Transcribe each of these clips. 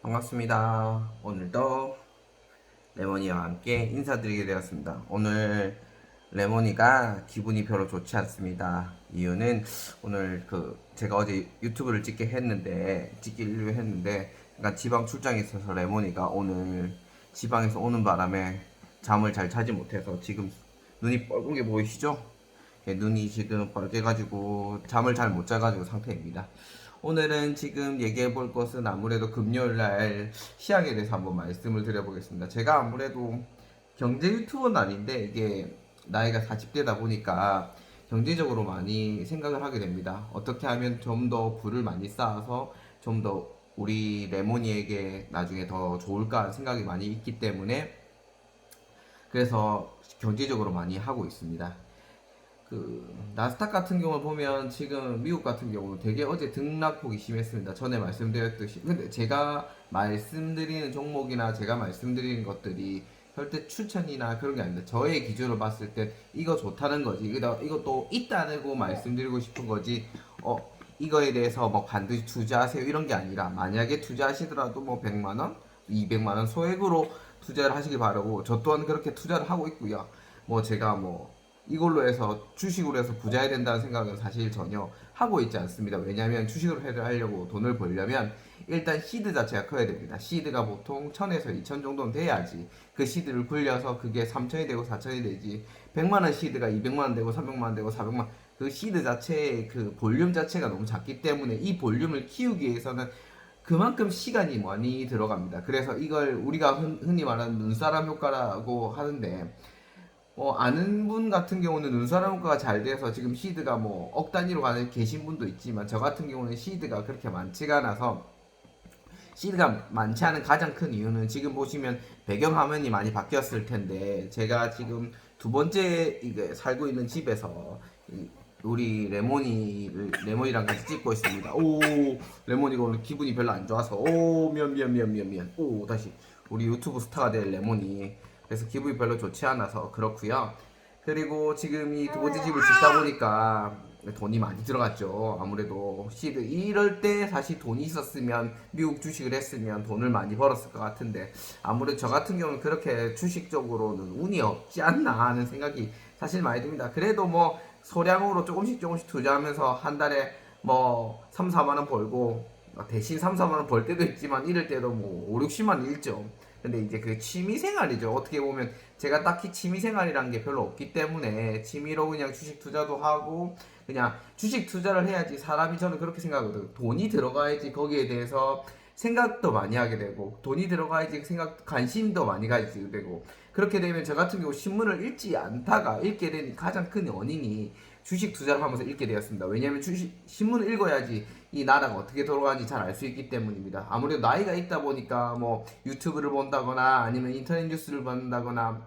반갑습니다. 오늘도 레모니와 함께 인사드리게 되었습니다. 오늘 레모니가 기분이 별로 좋지 않습니다. 이유는 오늘 제가 어제 유튜브를 찍기로 했는데 약간 지방 출장이 있어서 레모니가 오늘 지방에서 오는 바람에 잠을 잘 자지 못해서 지금 눈이 뻘겋게 게 보이시죠? 눈이 지금 빨개가지고 잠을 잘 못 자가지고 상태입니다. 오늘은 지금 얘기해 볼 것은 아무래도 금요일 날 시향에 대해서 한번 말씀을 드려보겠습니다. 제가 아무래도 경제 유튜버는 아닌데 이게 나이가 40대다 보니까 경제적으로 많이 생각을 하게 됩니다. 어떻게 하면 좀 더 부를 많이 쌓아서 좀 더 우리 레모니에게 나중에 더 좋을까 하는 생각이 많이 있기 때문에 그래서 경제적으로 많이 하고 있습니다. 나스닥 같은 경우를 보면 지금 미국 같은 경우는 되게 어제 등락폭이 심했습니다. 전에 말씀드렸듯이. 근데 제가 말씀드리는 종목이나 제가 말씀드리는 것들이 절대 추천이나 그런 게 아닙니다. 저의 기준으로 봤을 때 이거 좋다는 거지. 이것도 있다고 말씀드리고 싶은 거지. 이거에 대해서 뭐 반드시 투자하세요 이런 게 아니라 만약에 투자하시더라도 뭐 100만원, 200만원 소액으로 투자를 하시길 바라고 저 또한 그렇게 투자를 하고 있고요. 뭐 제가 뭐 이걸로 해서 주식으로 해서 부자해야 된다는 생각은 사실 전혀 하고 있지 않습니다. 왜냐하면 주식으로 하려고 돈을 벌려면 일단 시드 자체가 커야 됩니다. 시드가 보통 1000에서 2000 정도는 돼야지 그 시드를 굴려서 그게 3000이 되고 4000이 되지 100만원 시드가 200만원 되고 300만원 되고 400만원 그 시드 자체의 그 볼륨 자체가 너무 작기 때문에 이 볼륨을 키우기 위해서는 그만큼 시간이 많이 들어갑니다. 그래서 이걸 우리가 흔히 말하는 눈사람 효과라고 하는데 아는 분 같은 경우는 눈사람 효과가 잘 돼서 지금 시드가 뭐 억 단위로 가는 계신 분도 있지만 저 같은 경우는 시드가 그렇게 많지가 않아서 시드가 많지 않은 가장 큰 이유는 지금 보시면 배경화면이 많이 바뀌었을 텐데 제가 지금 두 번째 이게 살고 있는 집에서 우리 레몬이랑 같이 찍고 있습니다. 오, 레몬이가 오늘 기분이 별로 안 좋아서 미안. 오, 다시 우리 유튜브 스타가 될 레몬이 그래서 기분이 별로 좋지 않아서 그렇고요. 그리고 지금 이 두 번째 집을 짓다 보니까 돈이 많이 들어갔죠. 아무래도 시드 이럴 때 사실 돈이 있었으면 미국 주식을 했으면 돈을 많이 벌었을 것 같은데 아무래도 저 같은 경우는 그렇게 주식적으로는 운이 없지 않나 하는 생각이 사실 많이 듭니다. 그래도 뭐 소량으로 조금씩 투자하면서 한 달에 뭐 3, 4만 원 벌고 대신 3, 4만 원 벌 때도 있지만 이럴 때도 뭐 5, 60만 원 잃죠. 근데 이제 그 취미 생활이죠. 어떻게 보면 제가 딱히 취미 생활이란 게 별로 없기 때문에 취미로 그냥 주식 투자도 하고 그냥 주식 투자를 해야지 사람이 저는 그렇게 생각하거든요. 돈이 들어가야지 거기에 대해서 생각도 많이 하게 되고 돈이 들어가야지 관심도 많이 가지게 되고 그렇게 되면 저 같은 경우 신문을 읽지 않다가 읽게 된 가장 큰 원인이 주식 투자를 하면서 읽게 되었습니다. 왜냐하면 신문을 읽어야지 이 나라가 어떻게 돌아가는지 잘 알 수 있기 때문입니다. 아무래도 나이가 있다 보니까 뭐 유튜브를 본다거나 아니면 인터넷 뉴스를 본다거나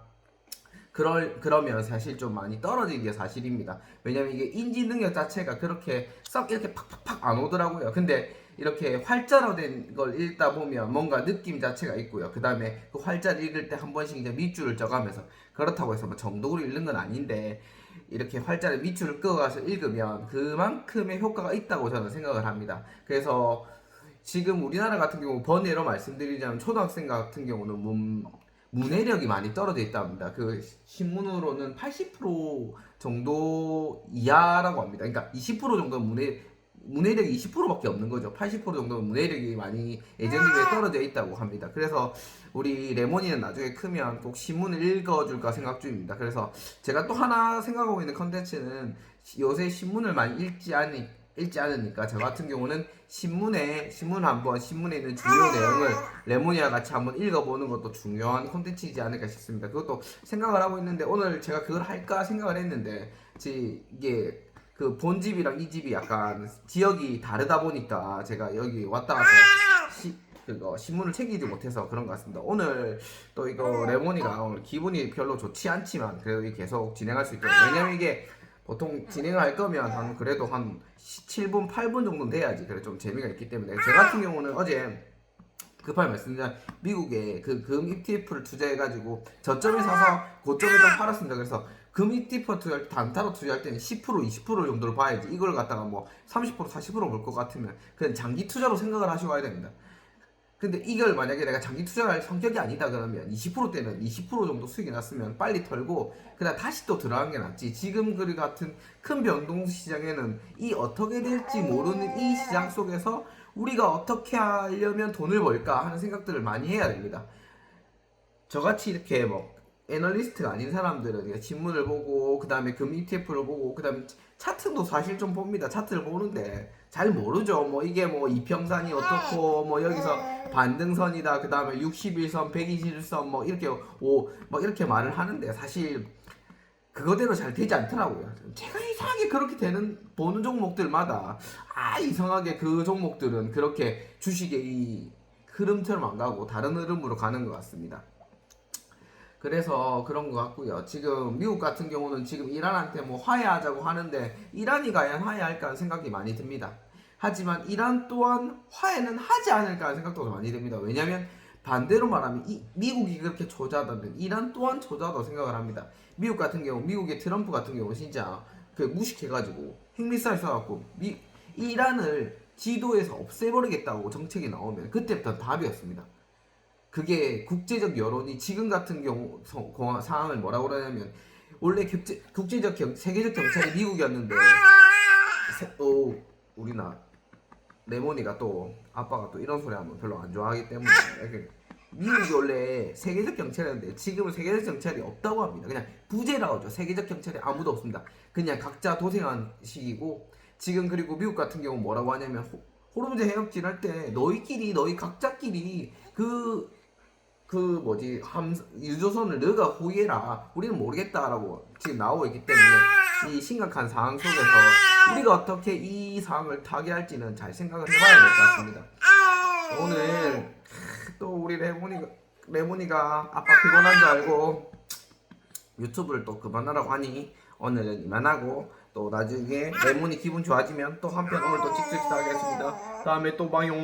그러면 사실 좀 많이 떨어진 게 사실입니다. 왜냐면 이게 인지 능력 자체가 그렇게 썩 이렇게 팍팍팍 안 오더라고요. 근데 이렇게 활자로 된 걸 읽다 보면 뭔가 느낌 자체가 있고요. 그 다음에 그 활자를 읽을 때 한 번씩 이제 밑줄을 쪄가면서 그렇다고 해서 뭐 정독으로 읽는 건 아닌데 이렇게 활자를 밑줄을 그어가서 읽으면 그만큼의 효과가 있다고 저는 생각을 합니다. 그래서 지금 우리나라 같은 경우 번외로 말씀드리자면 초등학생 같은 경우는 문해력이 많이 떨어져 있답니다. 그 신문으로는 80% 정도 이하라고 합니다. 그러니까 20% 정도는 문해력이 20%밖에 없는 거죠. 80% 정도는 문해력이 많이 예전에 비해 떨어져 있다고 합니다. 그래서 우리 레몬이는 나중에 크면 꼭 신문을 읽어줄까 생각 중입니다. 그래서 제가 또 하나 생각하고 있는 컨텐츠는 요새 신문을 많이 읽지 않으니까 저 같은 경우는 신문에 있는 중요 내용을 레몬이와 같이 한번 읽어보는 것도 중요한 콘텐츠이지 않을까 싶습니다. 그것도 생각을 하고 있는데 오늘 제가 그걸 할까 생각을 했는데 이게 그 본집이랑 이 집이 약간 지역이 다르다 보니까 제가 여기 왔다 갔다 그거 신문을 챙기지 못해서 그런 것 같습니다. 오늘 또 이거 레몬이가 오늘 기분이 별로 좋지 않지만 그래도 계속 진행할 수 있도록 왜냐면 이게 보통 진행을 할 거면 그래도 한 7분, 8분 정도는 돼야지 그래 좀 재미가 있기 때문에 제 같은 경우는 어제 급하게 말씀드리면 미국에 그 금 ETF를 투자해가지고 저점에 사서 고점에 좀 팔았습니다. 그래서 금 ETF 투자할 때 단타로 투자할 때는 10% 20% 정도를 봐야지 이걸 갖다가 뭐 30% 40% 볼 것 같으면 그냥 장기 투자로 생각을 하시고 와야 됩니다. 근데 이걸 만약에 내가 장기 투자할 성격이 아니다 그러면 20%대는 20% 정도 수익이 났으면 빨리 털고 그다음 다시 또 들어가는 게 낫지. 지금 그 같은 큰 변동 시장에는 이 어떻게 될지 모르는 이 시장 속에서 우리가 어떻게 하려면 돈을 벌까 하는 생각들을 많이 해야 됩니다. 저같이 이렇게 뭐 애널리스트가 아닌 사람들은 신문을 보고 그 다음에 금 ETF를 보고 그 다음에 차트도 사실 좀 봅니다. 차트를 보는데 잘 모르죠. 뭐 이게 뭐 이평선이 어떻고 뭐 여기서 반등선이다. 그 다음에 61선, 121선 뭐 이렇게 뭐 이렇게 말을 하는데 사실 그거대로 잘 되지 않더라고요. 제가 이상하게 그렇게 보는 종목들마다 이상하게 그 종목들은 그렇게 주식의 이 흐름처럼 안 가고 다른 흐름으로 가는 것 같습니다. 그래서 그런 것 같고요. 지금 미국 같은 경우는 지금 이란한테 뭐 화해하자고 하는데 이란이 과연 화해할까 하는 생각이 많이 듭니다. 하지만 이란 또한 화해는 하지 않을까 하는 생각도 많이 듭니다. 왜냐하면 반대로 말하면 미국이 그렇게 저자다면 이란 또한 저자다고 생각을 합니다. 미국 같은 경우, 미국의 트럼프 같은 경우 진짜 그 무식해가지고 핵미사일 쏴갖고 이란을 지도에서 없애버리겠다고 정책이 나오면 그때부터 답이었습니다. 그게 국제적 여론이 지금 같은 경우 상황을 뭐라고 그러냐면 원래 국제적 세계적 경찰이 미국이었는데 우리나 레모니가 또 아빠가 또 이런 소리 하면 별로 안 좋아하기 때문에 미국이 원래 세계적 경찰이었는데 지금은 세계적 경찰이 없다고 합니다. 그냥 부재라고 하죠. 세계적 경찰이 아무도 없습니다. 그냥 각자 도생한 시기고 지금 그리고 미국 같은 경우 뭐라고 하냐면 호르무즈 해협질 할 때 너희 각자끼리 유조선을 너가 호위해라. 우리는 모르겠다라고 지금 나오고 있기 때문에 이 심각한 상황 속에서 우리가 어떻게 이 상황을 타개할지는 잘 생각을 해봐야 될 것 같습니다. 오늘 또 우리 레모니가 아빠 피곤한 줄 알고 유튜브를 또 그만하라고 하니 오늘은 이만하고 또 나중에 레모니 기분 좋아지면 또 한편 오늘 또 찍찍 하겠습니다. 다음에 또 봐요.